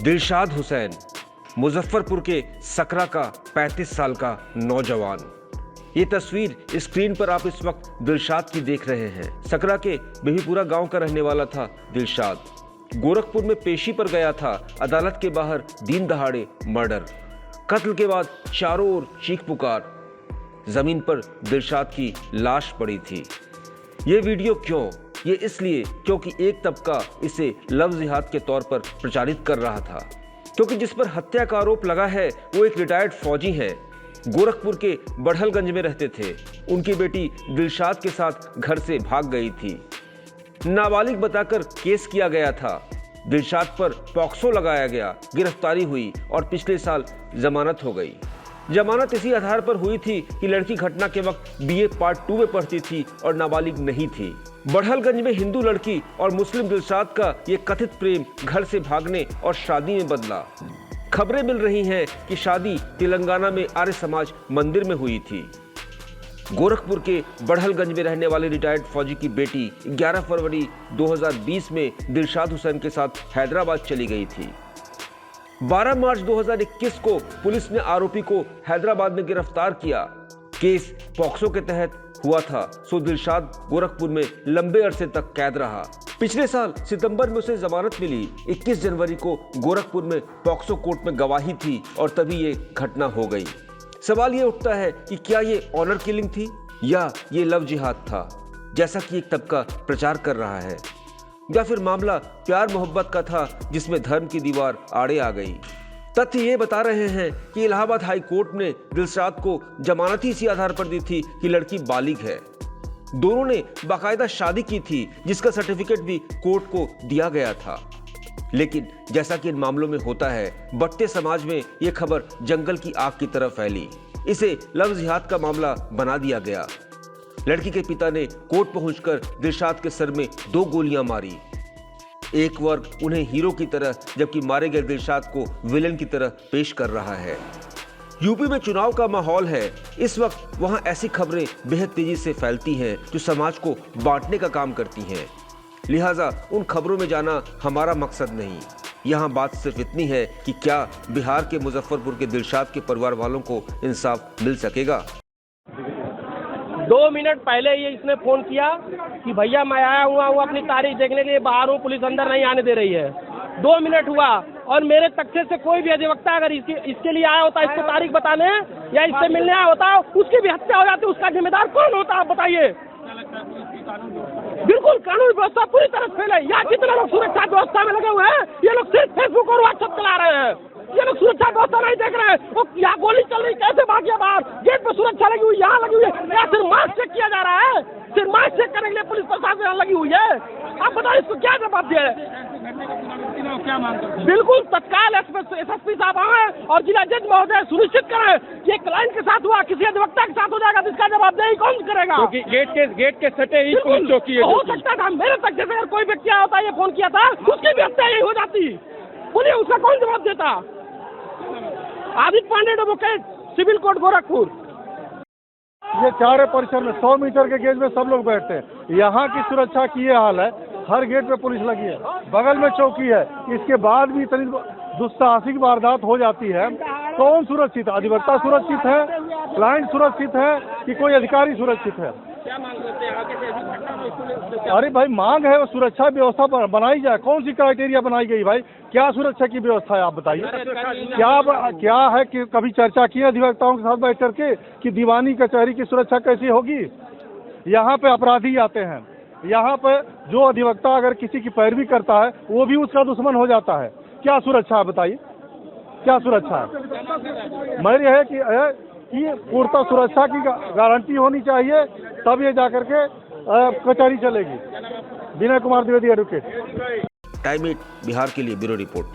दिलशाद हुसैन, मुजफ्फरपुर के सकरा का 35 साल का नौजवान। ये तस्वीर स्क्रीन पर आप इस वक्त दिलशाद की देख रहे हैं। सकरा के बेबीपुरा गांव का रहने वाला था दिलशाद। गोरखपुर में पेशी पर गया था। अदालत के बाहर दिन दहाड़े मर्डर। कत्ल के बाद चारों ओर चीख पुकार। जमीन पर दिलशाद की लाश पड़ी थी। ये वीडियो क्यों? ये इसलिए क्योंकि एक तबका इसे लव जिहाद के तौर पर प्रचारित कर रहा था, क्योंकि जिस पर हत्या का आरोप लगा है वो एक रिटायर्ड फौजी है। गोरखपुर के बढ़लगंज में रहते थे। उनकी बेटी दिलशाद के साथ घर से भाग गई थी। नाबालिग बताकर केस किया गया था। दिलशाद पर पॉक्सो लगाया गया, गिरफ्तारी हुई और पिछले साल जमानत हो गई। जमानत इसी आधार पर हुई थी कि लड़की घटना के वक्त बीए पार्ट 2 में पढ़ती थी और नाबालिग नहीं थी। बढ़लगंज में हिंदू लड़की और मुस्लिम दिलशाद का ये कथित प्रेम घर से भागने और शादी में बदला। खबरें मिल रही हैं कि शादी तेलंगाना में आर्य समाज मंदिर में हुई थी। गोरखपुर के बढ़लगंज में रहने वाले रिटायर्ड फौजी की बेटी 11 फरवरी 2020 में दिलशाद हुसैन के साथ हैदराबाद चली गई थी। 12 मार्च 2021 को पुलिस ने आरोपी को हैदराबाद में गिरफ्तार किया। केस पॉक्सो के तहत हुआ था, सो दिलशाद गोरखपुर में लंबे अरसे तक कैद रहा। पिछले साल सितंबर में उसे जमानत मिली। 21 जनवरी को गोरखपुर में पॉक्सो कोर्ट में गवाही थी और तभी ये घटना हो गई। सवाल ये उठता है कि क्या ये ऑनर किलिंग थी या ये लव जिहाद था, जैसा कि एक तबका प्रचार कर रहा है, या फिर मामला प्यार मोहब्बत का था जिसमें धर्म की दीवार आड़े आ गई। तथ्य ये बता रहे हैं कि इलाहाबाद हाई कोर्ट ने दिलशाद को जमानत ही इसी आधार पर दी थी कि लड़की बालिग है। दोनों ने बाकायदा शादी की थी, जिसका सर्टिफिकेट भी कोर्ट को दिया गया था। लेकिन जैसा कि इन मामलों में होता है, बढ़ते समाज में ये खबर जंगल की आग की तरह फैली। इसे लव जिहाद का मामला बना दिया गया। लड़की के पिता ने कोर्ट पहुंचकर दिलशाद के सर में 2 गोलियां मारी। एक वर्ग उन्हें हीरो की तरह, जबकि मारे गए दिलशाद को विलेन की तरह पेश कर रहा है। यूपी में चुनाव का माहौल है। इस वक्त वहां ऐसी खबरें बेहद तेजी से फैलती हैं जो समाज को बांटने का काम करती हैं। लिहाजा उन खबरों में जाना हमारा मकसद नहीं। यहाँ बात सिर्फ इतनी है कि क्या बिहार के मुजफ्फरपुर के दिलशाद के परिवार वालों को इंसाफ मिल सकेगा? 2 मिनट पहले ही इसने फोन किया कि भैया मैं आया हुआ हूँ अपनी तारीख देखने के लिए, बाहर हूँ, पुलिस अंदर नहीं आने दे रही है। 2 मिनट हुआ और मेरे तख्ते से कोई भी अधिवक्ता अगर इसके लिए आया होता, इसको तारीख बताने या इससे मिलने आया होता, उसकी भी हत्या हो जाती, उसका जिम्मेदार कौन होता आप बताइए? बिल्कुल कानून व्यवस्था पूरी तरह फेल है। यहाँ कितने लोग सुरक्षा व्यवस्था में लगे हुए हैं, ये लोग सिर्फ फेसबुक और व्हाट्सएप चला रहे हैं। ये लोग सुरक्षा व्यवस्था नहीं देख रहे हैं। वो यहाँ गोली चल रही, कैसे भाग गया बाहर? गेट पे सुरक्षा लगी हुई, यहाँ लगी हुई है। या सिर्फ मास्क चेक किया जा रहा है? सिर्फ मास्क चेक करने के लिए पुलिस प्रशासन यहाँ लगी हुई है। आप बताओ इसको क्या जवाब दिया है? बिल्कुल तत्काल एसएसपी साहब आए और जिला जज महोदय सुनिश्चित करें कि ये क्लाइंट के साथ हुआ, किसी अधिवक्ता के साथ हो जाएगा, जिसका जवाबदेही कौन करेगा? गेट के सटे ही पुलिस चौकी है। हो सकता था मेरे तक जैसे अगर कोई व्यक्ति आया होता, ये फोन किया था, उसकी भी हत्या यही हो जाती। बोलिए उसका कौन जवाब देता? Aditya Pandey advocate, civil court Gorakhpur. ये चारे परिसर में 100 मीटर के गेज में सब लोग बैठते हैं। यहाँ की सुरक्षा की ये हाल है, हर गेट पे पुलिस लगी है, बगल में चौकी है। इसके बाद भी इतनी दुस्साहसिक वारदात हो जाती है। कौन सुरक्षित है? अधिवक्ता सुरक्षित है, क्लाइंट सुरक्षित है कि कोई अधिकारी सुरक्षित है? क्या मांग करते हैं? अरे भाई मांग है वो सुरक्षा व्यवस्था बनाई जाए। कौन सी क्राइटेरिया बनाई गई भाई? क्या सुरक्षा की व्यवस्था है आप बताइए? क्या है कि कभी चर्चा की अधिवक्ताओं के साथ बैठ करके कि दीवानी कचहरी की सुरक्षा कैसी होगी? यहाँ पे अपराधी आते हैं, यहाँ पे जो अधिवक्ता अगर किसी की पैरवी करता है वो भी उसका दुश्मन हो जाता है। क्या सुरक्षा है बताइए? क्या सुरक्षा है? मेरी है कि पूर्णतः सुरक्षा की गारंटी होनी चाहिए, तब ये जाकर के कचहरी चलेगी। विनय कुमार द्विवेदी एडवोकेट। टाइम 8 बिहार के लिए ब्यूरो रिपोर्ट।